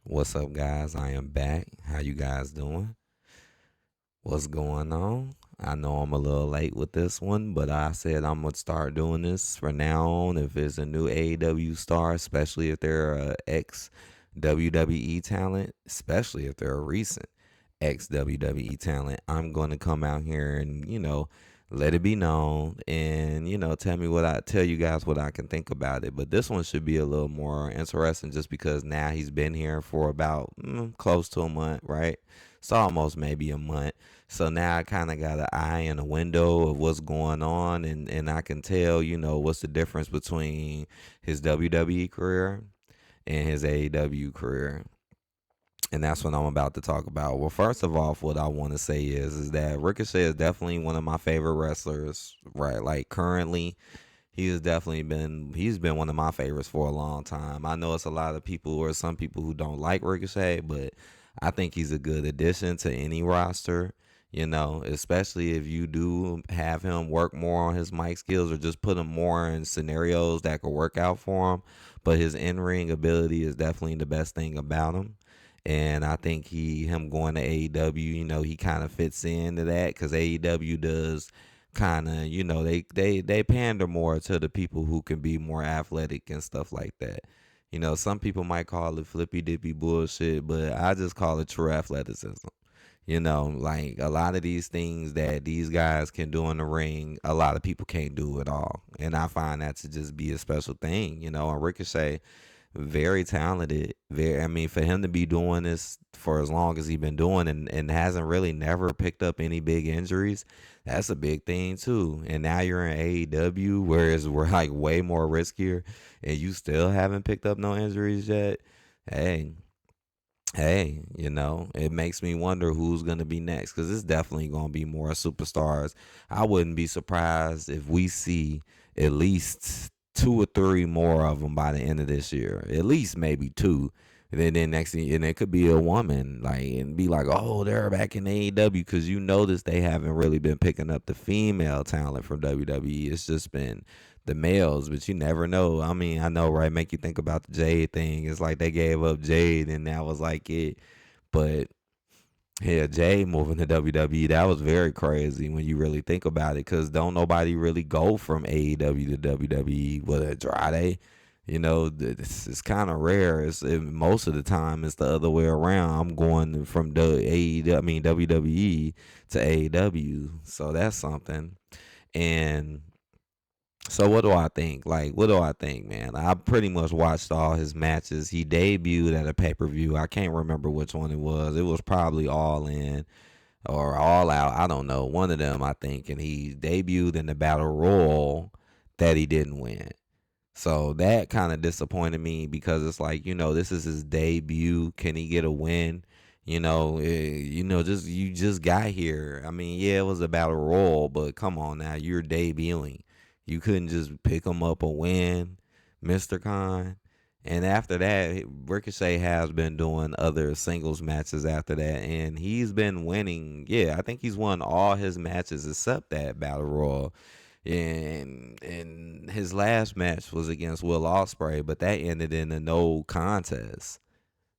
What's up, guys? I am back. How you guys doing? What's going on? I know I'm a little late with this one, but I said I'm gonna start doing this from now on. If it's a new AEW star, especially if they're a ex WWE talent, especially if they're a recent ex WWE talent, I'm gonna come out here and let it be known and tell you guys what I can think about it. But this one should be a little more interesting just because now he's been here for about close to a month, right? It's almost maybe a month. So now I kind of got an eye in a window of what's going on, and I can tell, what's the difference between his WWE career and his AEW career. And that's what I'm about to talk about. Well, first of all, what I want to say is that Ricochet is definitely one of my favorite wrestlers, right? Like currently, he's been one of my favorites for a long time. I know it's a lot of people or some people who don't like Ricochet, but I think he's a good addition to any roster. Especially if you do have him work more on his mic skills or just put him more in scenarios that could work out for him. But his in ring ability is definitely the best thing about him. And I think him going to AEW, he kind of fits into that because AEW does kind of, they pander more to the people who can be more athletic and stuff like that. Some people might call it flippy dippy bullshit, but I just call it true athleticism. Like a lot of these things that these guys can do in the ring, a lot of people can't do at all. And I find that to just be a special thing, and Ricochet, very talented. I mean, for him to be doing this for as long as he's been doing and hasn't really never picked up any big injuries, that's a big thing too. And now you're in AEW, whereas we're like way more riskier, and you still haven't picked up no injuries yet. Hey, it makes me wonder who's going to be next because it's definitely going to be more superstars. I wouldn't be surprised if we see at least two or three more of them by the end of this year. At least maybe two. And then next thing, and it could be a woman, like, and be like, oh, they're back in AEW because you notice they haven't really been picking up the female talent from WWE. It's just been the males, but you never know. I mean, I know, right? Make you think about the Jade thing. It's like they gave up Jade, and that was like it. But yeah, Jade moving to WWE, that was very crazy when you really think about it, because don't nobody really go from AEW to WWE with a Andrade. It's kind of rare. Most of the time it's the other way around. I'm going from WWE to AEW, so that's something. And so what do I think? Like, what do I think, man? I pretty much watched all his matches. He debuted at a pay-per-view. I can't remember which one it was. It was probably All In or All Out. I don't know. One of them, I think. And he debuted in the Battle Royal that he didn't win. So that kind of disappointed me because it's like, this is his debut. Can he get a win? Just you just got here. I mean, yeah, it was a battle royal, but come on now, you're debuting. You couldn't just pick him up a win, Mr. Khan. And after that, Ricochet has been doing other singles matches after that, and he's been winning. Yeah, I think he's won all his matches except that battle royal. And his last match was against Will Ospreay, but that ended in a no contest.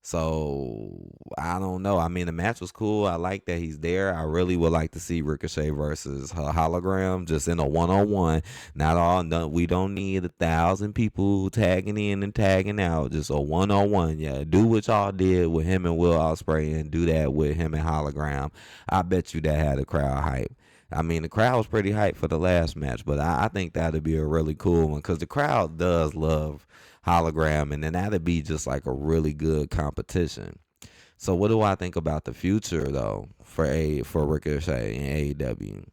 So I don't know. I mean, the match was cool. I like that he's there. I really would like to see Ricochet versus Hologram just in a 1-on-1. Not all. No, we don't need 1,000 people tagging in and tagging out. Just a 1-on-1. Yeah, do what y'all did with him and Will Ospreay and do that with him and Hologram. I bet you that had a crowd hype. I mean, the crowd was pretty hyped for the last match, but I think that'd be a really cool one because the crowd does love Hologram, and then that'd be just like a really good competition. So, what do I think about the future though for Ricochet and AEW?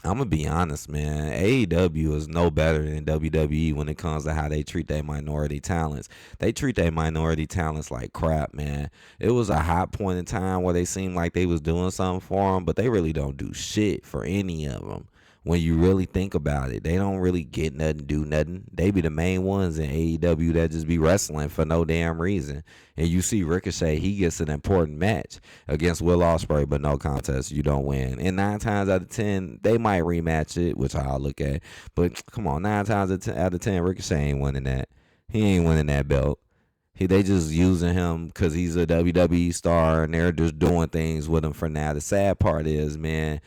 I'm gonna be honest, man. AEW is no better than WWE when it comes to how they treat their minority talents. They treat their minority talents like crap, man. It was a hot point in time where they seemed like they was doing something for them, but they really don't do shit for any of them. When you really think about it, they don't really get nothing, do nothing. They be the main ones in AEW that just be wrestling for no damn reason. And you see Ricochet, he gets an important match against Will Ospreay, but no contest, you don't win. And 9 times out of 10, they might rematch it, which I'll look at. But come on, 9 times out of 10, Ricochet ain't winning that. He ain't winning that belt. They just using him because he's a WWE star, and they're just doing things with him for now. The sad part is, man,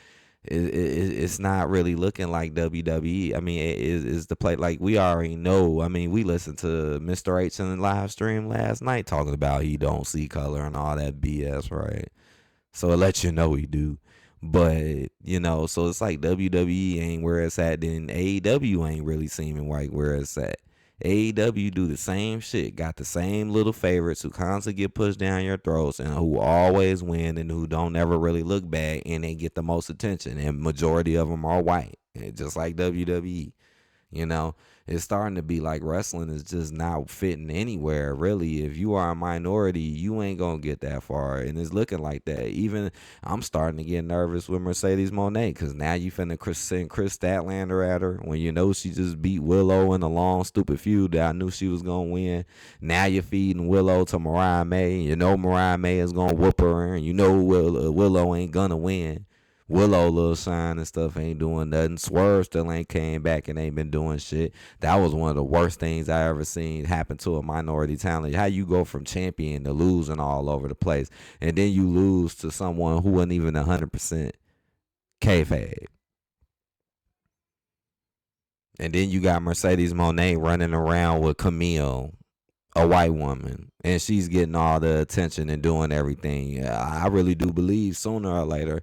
it's not really looking like WWE. I mean, is the play like we already know. I mean, we listened to Mr. H in the live stream last night talking about he don't see color and all that BS, right? So it lets you know he do. But, so it's like WWE ain't where it's at, then AEW ain't really seeming like where it's at. AEW do the same shit, got the same little favorites who constantly get pushed down your throats and who always win and who don't ever really look bad and they get the most attention. And majority of them are white, just like WWE. You know, it's starting to be like wrestling is just not fitting anywhere, really. If you are a minority, you ain't going to get that far. And it's looking like that. Even I'm starting to get nervous with Mercedes Moné because now you finna send Chris Statlander at her when you know she just beat Willow in a long, stupid feud that I knew she was going to win. Now you're feeding Willow to Mariah May. You know Mariah May is going to whoop her, and you know Willow ain't going to win. Willow little shine and stuff ain't doing nothing. Swerve still ain't came back and ain't been doing shit. That was one of the worst things I ever seen happen to a minority talent. How you go from champion to losing all over the place, and then you lose to someone who wasn't even 100% kayfabe. And then you got Mercedes Moné running around with Camille, a white woman, and she's getting all the attention and doing everything. Yeah, I really do believe sooner or later,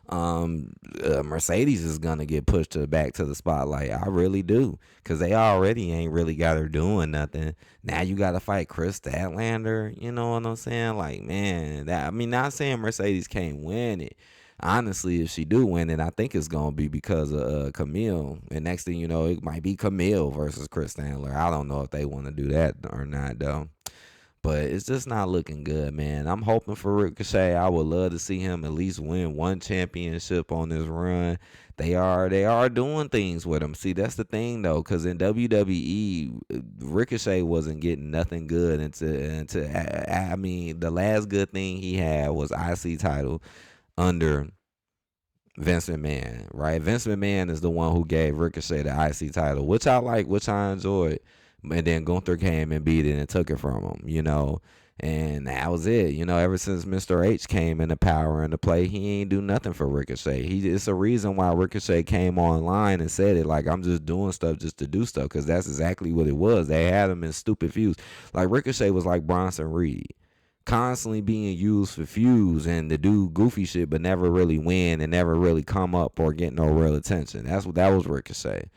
Mercedes is gonna get pushed back to the spotlight. I really do, cause they already ain't really got her doing nothing. Now you got to fight Chris Statlander. You know what I'm saying? Like, man, not saying Mercedes can't win it. Honestly, if she do win it, I think it's gonna be because of Camille. And next thing you know, it might be Camille versus Chris Statlander. I don't know if they want to do that or not, though. But it's just not looking good, man. I'm hoping for Ricochet. I would love to see him at least win one championship on this run. They are doing things with him. See, that's the thing though, because in WWE, Ricochet wasn't getting nothing good until I mean the last good thing he had was IC title under Vince McMahon, right? Vince McMahon is the one who gave Ricochet the IC title, which I like, which I enjoyed. And then Gunther came and beat it and took it from him. And that was it. Ever since Mr. H came into power into play, he ain't do nothing for Ricochet. It's a reason why Ricochet came online and said it, like, I'm just doing stuff just to do stuff, because that's exactly what it was. They had him in stupid feuds. Like, Ricochet was like Bronson Reed, constantly being used for feuds and to do goofy shit, but never really win and never really come up or get no real attention. That was Ricochet.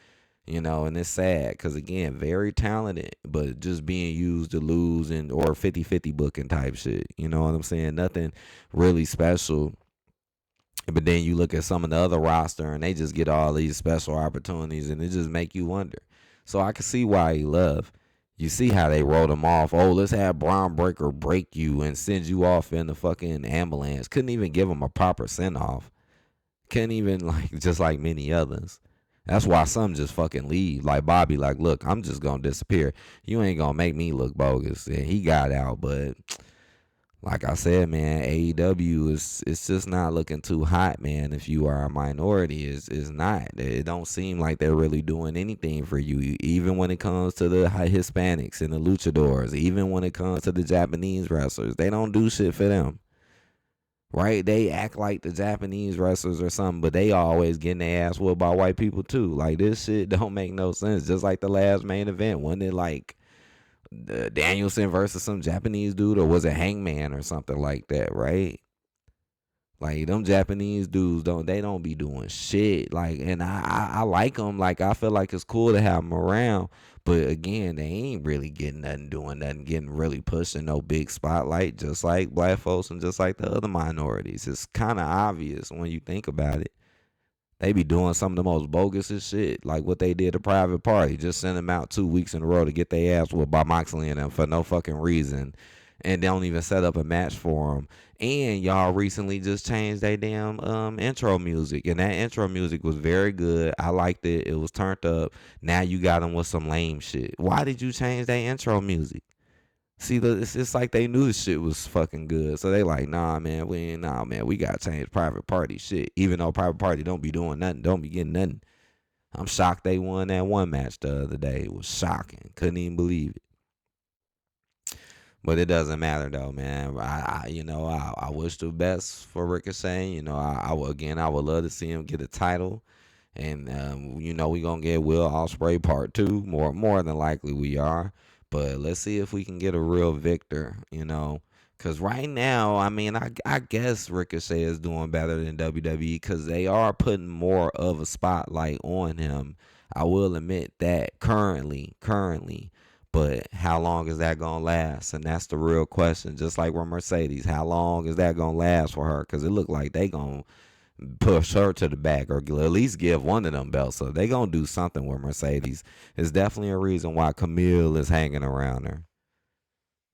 And it's sad because, again, very talented, but just being used to lose or 50-50 booking type shit. You know what I'm saying? Nothing really special. But then you look at some of the other roster and they just get all these special opportunities and it just make you wonder. So I can see why he left. You see how they wrote him off. Oh, let's have Braun Breaker break you and send you off in the fucking ambulance. Couldn't even give him a proper send off. Couldn't even, just like many others. That's why some just fucking leave. Like Bobby, like, look, I'm just gonna disappear. You ain't gonna make me look bogus. And he got out, but like I said, man, AEW it's just not looking too hot, man. If you are a minority, is not. It don't seem like they're really doing anything for you. Even when it comes to the Hispanics and the luchadors, even when it comes to the Japanese wrestlers, they don't do shit for them. Right? They act like the Japanese wrestlers or something, but they always getting their ass whooped by white people too. Like, this shit don't make no sense. Just like the last main event, wasn't it like Danielson versus some Japanese dude, or was it Hangman or something like that? Right? Like, them Japanese dudes don't be doing shit. Like, and I like them. Like, I feel like it's cool to have them around. But again, they ain't really getting nothing, doing nothing, getting really pushed in no big spotlight, just like black folks and just like the other minorities. It's kind of obvious when you think about it. They be doing some of the most bogus shit, like what they did to Private Party. Just send them out 2 weeks in a row to get their ass whooped by Moxley and them for no fucking reason. And they don't even set up a match for them. And y'all recently just changed their damn intro music. And that intro music was very good. I liked it. It was turned up. Now you got them with some lame shit. Why did you change their intro music? See, it's just like they knew the shit was fucking good. So they like, nah, man, we gotta change Private Party shit. Even though Private Party don't be doing nothing, don't be getting nothing. I'm shocked they won that one match the other day. It was shocking. Couldn't even believe it. But it doesn't matter though, man. I wish the best for Ricochet. I would love to see him get a title. And we gonna get Will Ospreay part two. More than likely we are. But let's see if we can get a real victor. Cause right now, I mean, I guess Ricochet is doing better than WWE because they are putting more of a spotlight on him. I will admit that currently. But how long is that gonna last? And that's the real question. Just like with Mercedes, how long is that gonna last for her? Cause it look like they gonna push her to the back or at least give one of them belts. So they gonna do something with Mercedes. It's definitely a reason why Camille is hanging around her.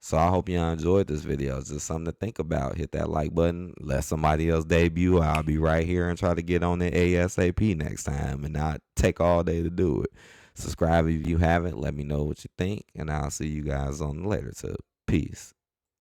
So I hope y'all enjoyed this video. It's just something to think about. Hit that like button. Let somebody else debut. I'll be right here and try to get on the ASAP next time and not take all day to do it. Subscribe if you haven't. Let me know what you think. And I'll see you guys on the later tip. Peace.